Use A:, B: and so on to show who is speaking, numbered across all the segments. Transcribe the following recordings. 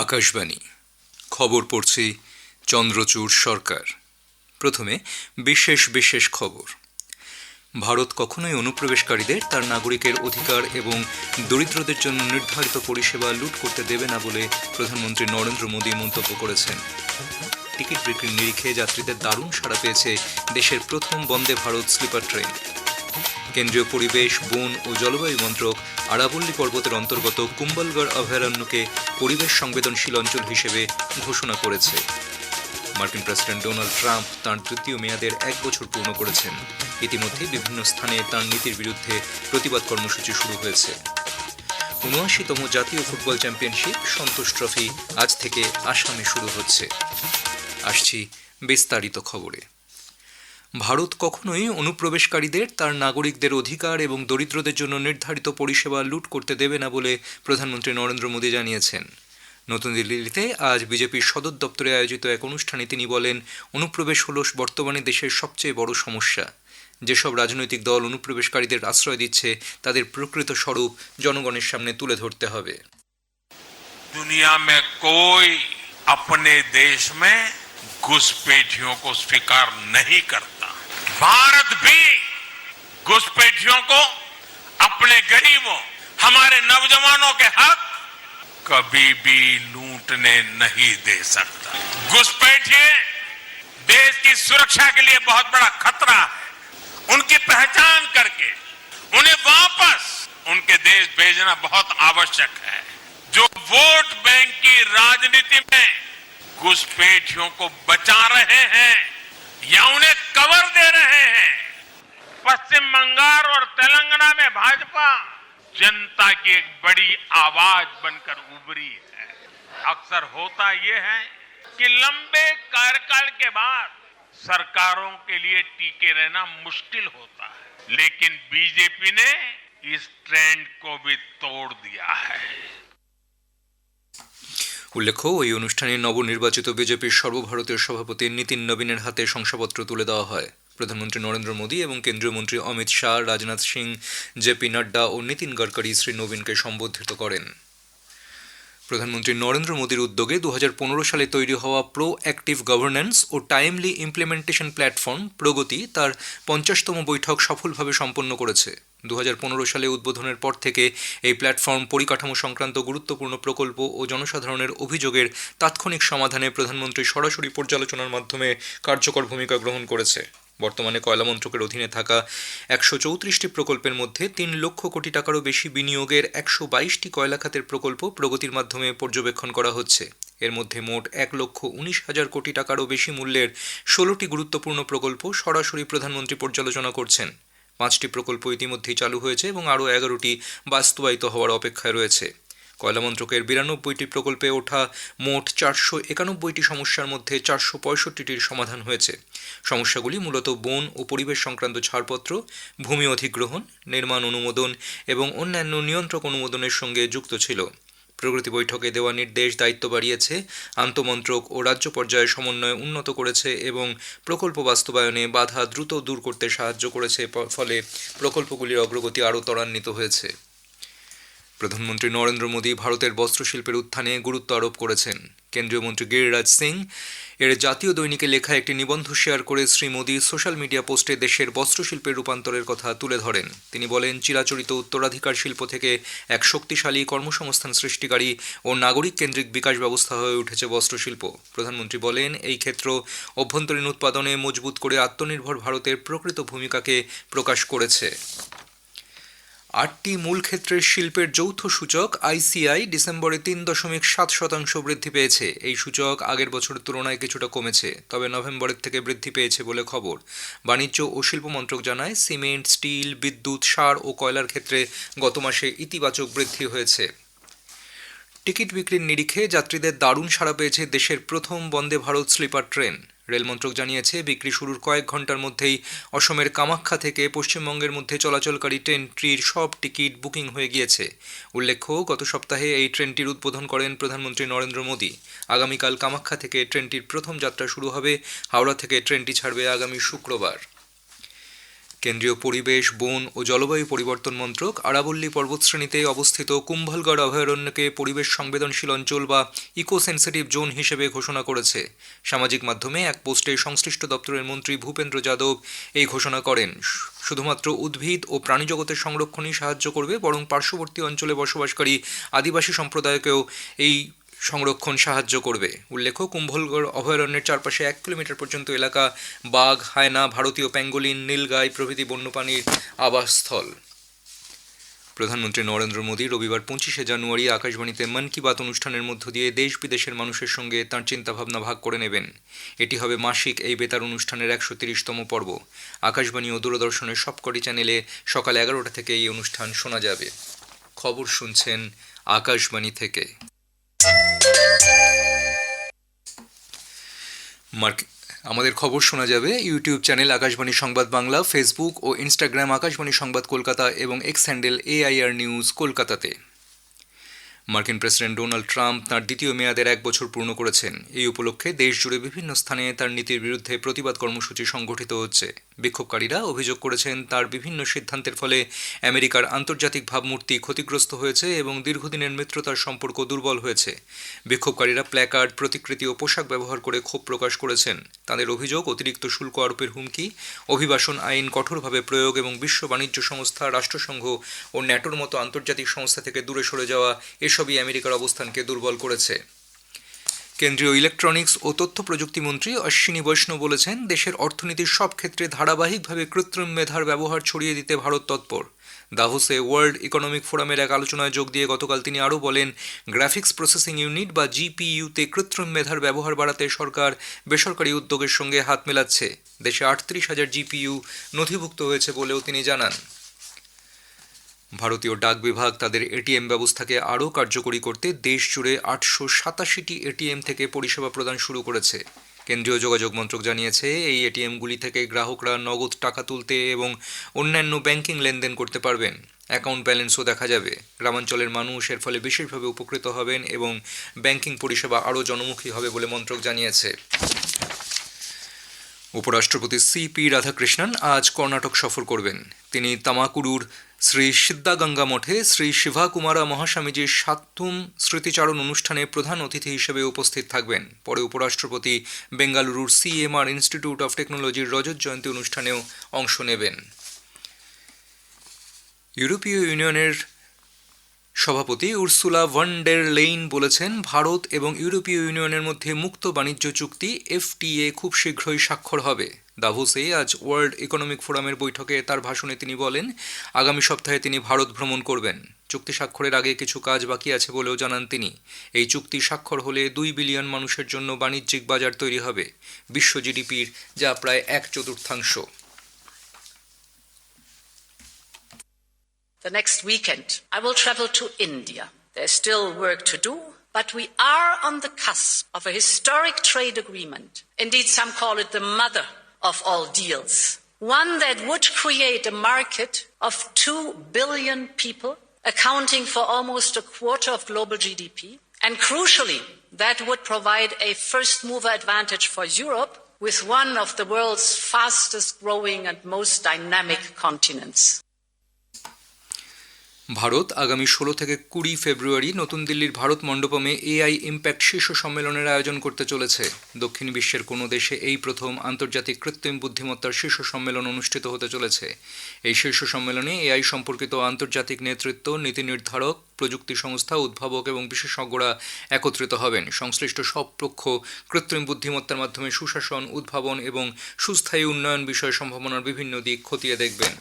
A: আকাশবাণী খবর পড়ছি চন্দ্রচূড় সরকার। প্রথমে বিশেষ বিশেষ খবর। ভারত কখনোই অনুপ্রবেশকারীদের তার নাগরিকের অধিকার এবং দরিদ্রদের জন্য নির্ধারিত পরিষেবা লুট করতে দেবে না বলে প্রধানমন্ত্রী নরেন্দ্র মোদী মন্তব্য করেছেন। টিকিট বিক্রির নিরিখে যাত্রীদের দারুণ সাড়া পেয়েছে দেশের প্রথম বন্দে ভারত স্লিপার ট্রেন। কেন্দ্রীয় পরিবেশ, বন ও জলবায়ু মন্ত্রক আরাবল্লী পর্বতের অন্তর্গত কুম্বলগড় অভয়ারণ্যকে পরিবেশ সংবেদনশীল অঞ্চল হিসেবে ঘোষণা করেছে। মার্কিন প্রেসিডেন্ট ডোনাল্ড ট্রাম্প তাঁর তৃতীয় মেয়াদের 1 বছর পূর্ণ করেছেন। ইতিমধ্যে বিভিন্ন স্থানে তাঁর নীতির বিরুদ্ধে প্রতিবাদ কর্মসূচি শুরু হয়েছে। ৭৯তম জাতীয় ফুটবল চ্যাম্পিয়নশিপ সন্তোষ ট্রফি আজ থেকে আসামে শুরু হচ্ছে। আসছি বিস্তারিত খবরে। ভারত কখনোই অনুপ্রবেশকারীদের তার নাগরিকদের অধিকার এবং দরিদ্রদের জন্য নির্ধারিত পরিষেবা লুট করতে দেবে না বলে প্রধানমন্ত্রী নরেন্দ্র মোদী জানিয়েছেন। নতুন দিল্লিতে আজ বিজেপির সদর দপ্তরে আয়োজিত এক অনুষ্ঠানে তিনি বলেন, অনুপ্রবেশ হল বর্তমানে দেশের সবচেয়ে বড় সমস্যা। যেসব রাজনৈতিক দল অনুপ্রবেশকারীদের আশ্রয় দিচ্ছে তাদের প্রকৃত স্বরূপ জনগণের সামনে তুলে ধরতে হবে।
B: दुनिया में कोई अपने देश में घुसपैठियों को स्वीकार नहीं करता। भारत भी घुसपैठियों को अपने गरीबों, हमारे नौजवानों के हक कभी भी लूटने नहीं दे सकता। घुसपैठिए देश की सुरक्षा के लिए बहुत बड़ा खतरा है। उनकी पहचान करके उन्हें वापस उनके देश भेजना बहुत आवश्यक है। जो वोट बैंक की राजनीति में घुसपैठियों को बचा रहे हैं या उन्हें कवर दे रहे हैं, पश्चिम बंगाल और तेलंगाना में भाजपा जनता की एक बड़ी आवाज बनकर उभरी है। अक्सर होता यह है कि लंबे कार्यकाल के बाद सरकारों के लिए टिके रहना मुश्किल होता है, लेकिन बीजेपी ने इस ट्रेंड को भी तोड़ दिया है।
A: উল্লেখ্য, ওই অনুষ্ঠানে নবনির্বাচিত বিজেপির সর্বভারতীয় সভাপতি নীতিন নবীনের হাতে শংসাপত্র তুলে দেওয়া হয়। প্রধানমন্ত্রী নরেন্দ্র মোদী এবং কেন্দ্রীয় মন্ত্রী অমিত শাহ, রাজনাথ সিং, জেপি নাড্ডা ও নীতিন গডকরি শ্রী নবীনকে সম্বোধিত করেন। প্রধানমন্ত্রী নরেন্দ্র মোদীর উদ্যোগে 2015 সালে তৈরি হওয়া প্রো অ্যাক্টিভ গভর্নেন্স ও টাইমলি ইমপ্লিমেন্টেশন প্ল্যাটফর্ম প্রগতি তার 50তম বৈঠক সফলভাবে সম্পন্ন করেছে। 2015 সালে উদ্বোধনের পর থেকে এই প্ল্যাটফর্ম পরিকাঠামো সংক্রান্ত গুরুত্বপূর্ণ প্রকল্প ও জনসাধারণের অভিযোগের তাৎক্ষণিক সমাধানে প্রধানমন্ত্রী সরাসরি পর্যালোচনার মাধ্যমে কার্যকর ভূমিকা গ্রহণ করেছে। বর্তমানে কয়লা মন্ত্রকের অধীনে থাকা 134টি প্রকল্পের মধ্যে 3 লক্ষ কোটি টাকারও বেশি বিনিয়োগের 122টি কয়লা খাতের প্রকল্প প্রগতির মাধ্যমে পর্যবেক্ষণ করা হচ্ছে। এর মধ্যে মোট 1,19,000 কোটি টাকারও বেশি মূল্যের 16টি গুরুত্বপূর্ণ প্রকল্প সরাসরি প্রধানমন্ত্রী পর্যালোচনা করছেন। 5টি প্রকল্প ইতিমধ্যেই চালু হয়েছে এবং আরও 11টি বাস্তবায়িত হওয়ার অপেক্ষায় রয়েছে। কয়লা মন্ত্রকের 92টি প্রকল্পে ওঠা মোট 491টি সমস্যার মধ্যে 465টির সমাধান হয়েছে। সমস্যাগুলি মূলত বন ও পরিবেশ সংক্রান্ত ছাড়পত্র, ভূমি অধিগ্রহণ, নির্মাণ অনুমোদন এবং অন্যান্য নিয়ন্ত্রক অনুমোদনের সঙ্গে যুক্ত ছিল। প্রগতি বৈঠকে দেওয়া নির্দেশ দায়িত্ব বাড়িয়েছে, আন্তমন্ত্রক ও রাজ্য পর্যায়ে সমন্বয় উন্নত করেছে এবং প্রকল্প বাস্তবায়নে বাধা দ্রুত দূর করতে সাহায্য করেছে। ফলে প্রকল্পগুলির অগ্রগতি আরও ত্বরান্বিত হয়েছে। প্রধানমন্ত্রী নরেন্দ্র মোদী ভারতের বস্ত্রশিল্পের উত্থানে গুরুত্ব আরোপ করেছেন। কেন্দ্রীয় মন্ত্রী গিরিরাজ সিং এর জাতীয় দৈনিকে লেখা একটি নিবন্ধ শেয়ার করে শ্রী মোদী সোশ্যাল মিডিয়া পোস্টে দেশের বস্ত্রশিল্পের রূপান্তরের কথা তুলে ধরেন। তিনি বলেন, চিরাচরিত উত্তরাধিকার শিল্প থেকে এক শক্তিশালী কর্মসংস্থান সৃষ্টিকারী ও নাগরিক কেন্দ্রিক বিকাশ ব্যবস্থা হয়ে উঠেছে বস্ত্রশিল্প। প্রধানমন্ত্রী বলেন, এই ক্ষেত্র অভ্যন্তরীণ উৎপাদনে মজবুত করে আত্মনির্ভর ভারতের প্রকৃত ভূমিকাকে প্রকাশ করেছে। 8টি মূল ক্ষেত্রের শিল্পের যৌথ সূচক আইসিআই ডিসেম্বরে 3.7% বৃদ্ধি পেয়েছে। এই সূচক আগের বছরের তুলনায় কিছুটা কমেছে, তবে নভেম্বরের থেকে বৃদ্ধি পেয়েছে বলে খবর। বাণিজ্য ও শিল্প মন্ত্রক জানায়, সিমেন্ট, স্টিল, বিদ্যুৎ, সার ও কয়লার ক্ষেত্রে গত মাসে ইতিবাচক বৃদ্ধি হয়েছে। টিকিট বিক্রির নিরিখে যাত্রীদের দারুণ সাড়া পেয়েছে দেশের প্রথম Vande Bharat sleeper train. Rail মন্ত্রক জানিয়েছে, বিক্রি শুরুর কয়েক ঘন্টার মধ্যেই অসমের কামাখ্যা থেকে পশ্চিমবঙ্গের মধ্যে চলাচলকারী ট্রেনটির সব টিকিট বুকিং হয়ে গিয়েছে। উল্লেখ্য, গত সপ্তাহে এই ট্রেনটির উদ্বোধন করেন প্রধানমন্ত্রী নরেন্দ্র মোদী। আগামীকাল কামাখ্যা থেকে ট্রেনটির প্রথম যাত্রা শুরু হবে। হাওড়া থেকে ট্রেনটি ছাড়বে আগামী শুক্রবার। কেন্দ্রীয় পরিবেশ, বন ও জলবায়ু পরিবর্তন মন্ত্রক আরাবল্লী পর্বতশ্রেণীতে অবস্থিত কুম্ভলগড় অভয়ারণ্যকে পরিবেশ সংবেদনশীল অঞ্চল বা ইকো সেন্সিটিভ জোন হিসেবে ঘোষণা করেছে। সামাজিক মাধ্যমে এক পোস্টে সংশ্লিষ্ট দপ্তরের মন্ত্রী ভূপেন্দ্র যাদব এই ঘোষণা করেন। শুধুমাত্র উদ্ভিদ ও প্রাণীজগতের সংরক্ষণই সাহায্য করবে, বরং পার্শ্ববর্তী অঞ্চলে বসবাসকারী আদিবাসী সম্প্রদায়কেও এই সংরক্ষণ সাহায্য করবে। উল্লেখ্য, কুম্ভলগড় অভয়ারণ্যের চারপাশে 1 কিলোমিটার পর্যন্ত এলাকা বাঘ, হায়না, ভারতীয় প্যাঙ্গোলিন, নীলগাই প্রভৃতি বন্যপ্রাণীর আবাসস্থল। প্রধানমন্ত্রী নরেন্দ্র মোদী রবিবার 25শে জানুয়ারি আকাশবাণীতে মন কি বাত অনুষ্ঠানের মধ্য দিয়ে দেশ বিদেশের মানুষের সঙ্গে তাঁর চিন্তাভাবনা ভাগ করে নেবেন। এটি হবে মাসিক এই বেতার অনুষ্ঠানের 130তম পর্ব। আকাশবাণী ও দূরদর্শনের সবকটি চ্যানেলে সকাল 11টা থেকে এই অনুষ্ঠান শোনা যাবে। খবর শুনছেন আকাশবাণী থেকে। আমাদের খবর শোনা যাবে ইউটিউব চ্যানেল আকাশবাণী সংবাদ বাংলা, ফেসবুক ও ইনস্টাগ্রাম আকাশবাণী সংবাদ কলকাতা এবং এক্স হ্যান্ডেল AIR নিউজ কলকাতাতে। মার্কিন প্রেসিডেন্ট ডোনাল্ড ট্রাম্প তাঁর দ্বিতীয় মেয়াদের 1 বছর পূর্ণ করেছেন। এই উপলক্ষে দেশ জুড়ে বিভিন্ন স্থানে তার নীতির বিরুদ্ধে প্রতিবাদ কর্মসূচি সংগঠিত হচ্ছে। বিক্ষোভকারীরা অভিযোগ করেছেন তার বিভিন্ন সিদ্ধান্তের ফলে আমেরিকার আন্তর্জাতিক ভাবমূর্তি ক্ষতিগ্রস্ত হয়েছে এবং দীর্ঘদিনের মিত্রতার সম্পর্ক দুর্বল হয়েছে। বিক্ষোভকারীরা প্ল্যাকার্ড, প্রতিকৃতি ও পোশাক ব্যবহার করে ক্ষোভ প্রকাশ করেছেন। তাদের অভিযোগ, অতিরিক্ত শুল্ক আরোপের হুমকি, অভিবাসন আইন কঠোরভাবে প্রয়োগ এবং বিশ্ব বাণিজ্য সংস্থা, রাষ্ট্রসংঘ ও ন্যাটোর মতো আন্তর্জাতিক সংস্থা থেকে দূরে সরে যাওয়া এসবই আমেরিকার অবস্থানকে দুর্বল করেছে। কেন্দ্রীয় ইলেকট্রনিক্স ও তথ্য প্রযুক্তি মন্ত্রী অশ্বিনী বৈষ্ণব বলেছেন, দেশের অর্থনীতির সব ক্ষেত্রে ধারাবাহিকভাবে কৃত্রিম মেধার ব্যবহার ছড়িয়ে দিতে ভারত তৎপর। দাভোসে ওয়ার্ল্ড ইকোনমিক ফোরামের এক আলোচনায় যোগ দিয়ে গতকাল তিনি আরও বলেন, গ্রাফিক্স প্রসেসিং ইউনিট বা GPU-তে কৃত্রিম মেধার ব্যবহার বাড়াতে সরকার বেসরকারি উদ্যোগের সঙ্গে হাত মেলাচ্ছে। দেশে 38,000 GPU নথিভুক্ত হয়েছে বলেও তিনি জানান। ভারতীয় ডাক বিভাগ তাদের এটিএম ব্যবস্থাকে আরও কার্যকরী করতে দেশ জুড়ে 887টি এটিএম থেকে পরিষেবা প্রদান শুরু করেছে। কেন্দ্রীয় যোগাযোগ মন্ত্রক জানিয়েছে, এই এটিএমগুলি থেকে গ্রাহকরা নগদ টাকা তুলতে এবং অন্যান্য ব্যাংকিং লেনদেন করতে পারবেন। অ্যাকাউন্ট ব্যালেন্সও দেখা যাবে। গ্রামাঞ্চলের মানুষ এর ফলে বিশেষভাবে উপকৃত হবেন এবং ব্যাংকিং পরিষেবা আরও জনমুখী হবে বলে মন্ত্রক জানিয়েছে। উপরাষ্ট্রপতি CP রাধাকৃষ্ণন আজ কর্ণাটক সফর করবেন। তিনি তামাকুরুর শ্রী সিদ্ধাগঙ্গা মঠে শ্রী শিভাকুমারা মহাস্বামীজির 7ম স্মৃতিচারণ অনুষ্ঠানে প্রধান অতিথি হিসেবে উপস্থিত থাকবেন। পরে উপরাষ্ট্রপতি বেঙ্গালুরুর CMR ইনস্টিটিউট অফ টেকনোলজির রজত জয়ন্তী অনুষ্ঠানেও অংশ নেবেন। ইউরোপীয় ইউনিয়নের সভাপতি উর্সুলা ভন ডের লেইন বলেছেন, ভারত এবং ইউরোপীয় ইউনিয়নের মধ্যে মুক্ত বাণিজ্য চুক্তি FTA খুব শীঘ্রই স্বাক্ষর হবে। দাভোসে আজ ওয়ার্ল্ড ইকোনমিক ফোরামের বৈঠকে তার ভাষণে তিনি বলেন, আগামী সপ্তাহে তিনি ভারত ভ্রমণ করবেন। চুক্তি স্বাক্ষরের আগে কিছু কাজ বাকি আছে বলেও জানান তিনি। এই চুক্তি স্বাক্ষর হলে 2 বিলিয়ন মানুষের জন্য বাণিজ্যিক বাজার তৈরি হবে, বিশ্ব GDPর যা প্রায় 1/4।
C: The next weekend, I will travel to India. There's still work to do, but we are on the cusp of a historic trade agreement. Indeed, some call it the mother of all deals. One that would create a market of 2 billion people, accounting for almost a quarter of global GDP. And crucially, that would provide a first-mover advantage for Europe with one of the world's fastest growing and most dynamic continents.
A: Bharat আগামী 16 থেকে 20 ফেব্রুয়ারি নতুন দিল্লির Bharat মণ্ডপমে AI impact শীর্ষ সম্মেলনের আয়োজন করতে চলেছে। দক্ষিণ বিশ্বের কোনো দেশে এই প্রথম আন্তর্জাতিক কৃত্রিম বুদ্ধিমত্তার শীর্ষ সম্মেলন অনুষ্ঠিত হতে চলেছে। এই শীর্ষ সম্মেলনে AI সম্পর্কিত আন্তর্জাতিক নেতৃত্ব, নীতি নির্ধারক, প্রযুক্তি সংস্থা, উদ্ভাবক এবং বিশেষজ্ঞরা একত্রিত হবেন। সংশ্লিষ্ট সব পক্ষ কৃত্রিম বুদ্ধিমত্তার মাধ্যমে সুশাসন, উদ্ভাবন এবং সুস্থায়ী উন্নয়ন বিষয়ে সম্ভাবনার বিভিন্ন দিক খতিয়ে দেখবেন।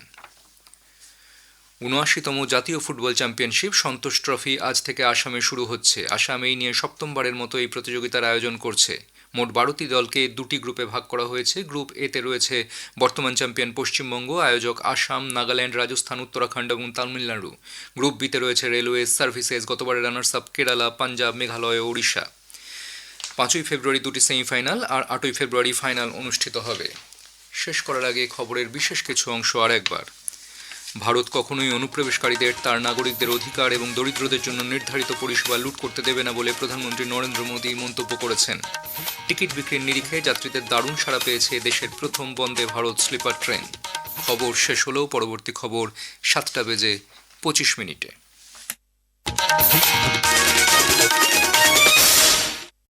A: ৭৯তম জাতীয় ফুটবল চ্যাম্পিয়নশিপ সন্তোষ ট্রফি আজ থেকে আসামে শুরু হচ্ছে। আসাম এই নিয়ে 7মবারের মতো এই প্রতিযোগিতার আয়োজন করছে। মোট 12টি দলকে 2টি গ্রুপে ভাগ করা হয়েছে। গ্রুপ A-তে রয়েছে বর্তমান চ্যাম্পিয়ন পশ্চিমবঙ্গ, আয়োজক আসাম, নাগাল্যান্ড, রাজস্থান, উত্তরাখণ্ড এবং তামিলনাড়ু। গ্রুপ B-তে রয়েছে রেলওয়েজ, সার্ভিসেস, গতবারের রানার্স আপ কেরালা, পাঞ্জাব, মেঘালয় ও ওড়িশা। 5ই ফেব্রুয়ারি 2টি সেমিফাইনাল আর 8ই ফেব্রুয়ারি ফাইনাল অনুষ্ঠিত হবে। শেষ করার আগে খবরের বিশেষ কিছু অংশ আরেকবার। ভারত কখনোই অনুপ্রবেশকারীদের তার নাগরিকদের অধিকার এবং দরিদ্রদের জন্য নির্ধারিত পরিষেবা লুট করতে দেবে না বলে প্রধানমন্ত্রী নরেন্দ্র মোদী মন্তব্য করেছেন। টিকিট বিক্রির নিরিখে যাত্রীদের দারুণ সাড়া পেয়েছে দেশের প্রথম বন্দে ভারত স্লিপার ট্রেন। খবর শেষ হলেও পরবর্তী খবর 7:25 মিনিটে।